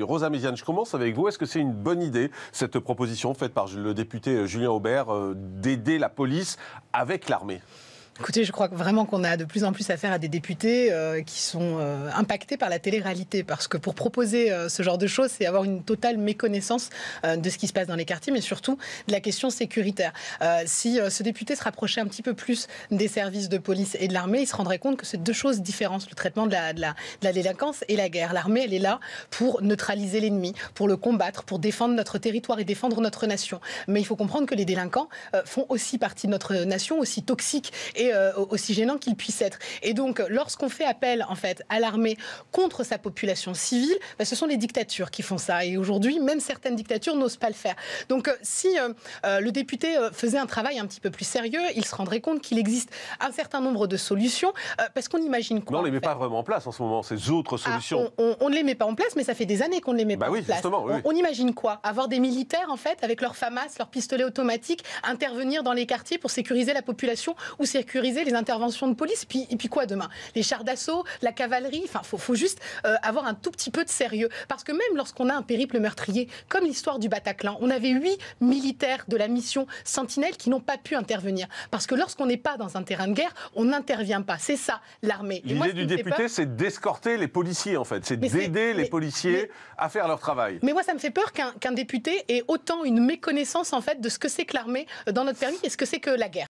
Rosa Méziane, je commence avec vous. Est-ce que c'est une bonne idée, cette proposition faite par le député Julien Aubert, d'aider la police avec l'armée ? Écoutez, je crois vraiment qu'on a de plus en plus affaire à des députés qui sont impactés par la télé-réalité. Parce que pour proposer ce genre de choses, c'est avoir une totale méconnaissance de ce qui se passe dans les quartiers, mais surtout de la question sécuritaire. Si ce député se rapprochait un petit peu plus des services de police et de l'armée, il se rendrait compte que c'est deux choses différentes, le traitement de la délinquance et la guerre. L'armée, elle est là pour neutraliser l'ennemi, pour le combattre, pour défendre notre territoire et défendre notre nation. Mais il faut comprendre que les délinquants font aussi partie de notre nation, aussi toxiques et aussi gênant qu'il puisse être. Et donc, lorsqu'on fait appel en fait à l'armée contre sa population civile, ce sont les dictatures qui font ça. Et aujourd'hui, même certaines dictatures n'osent pas le faire. Donc, si le député faisait un travail un petit peu plus sérieux, il se rendrait compte qu'il existe un certain nombre de solutions, parce qu'on imagine quoi. Mais on ne les met pas vraiment en place en ce moment, ces autres solutions. On ne les met pas en place, mais ça fait des années qu'on ne les met pas en place. Oui. On imagine quoi? Avoir des militaires, en fait, avec leurs FAMAS, leurs pistolets automatiques, intervenir dans les quartiers pour sécuriser la population ou sécuriser les interventions de police, et puis quoi demain? Les chars d'assaut, la cavalerie, enfin, faut juste avoir un tout petit peu de sérieux. Parce que même lorsqu'on a un périple meurtrier, comme l'histoire du Bataclan, on avait 8 militaires de la mission Sentinelle qui n'ont pas pu intervenir. Parce que lorsqu'on n'est pas dans un terrain de guerre, on n'intervient pas. C'est ça, l'armée. L'idée du député, c'est d'escorter les policiers, en fait. C'est d'aider les policiers à faire leur travail. Mais moi, ça me fait peur qu'un député ait autant une méconnaissance, en fait, de ce que c'est que l'armée dans notre pays et ce que c'est que la guerre.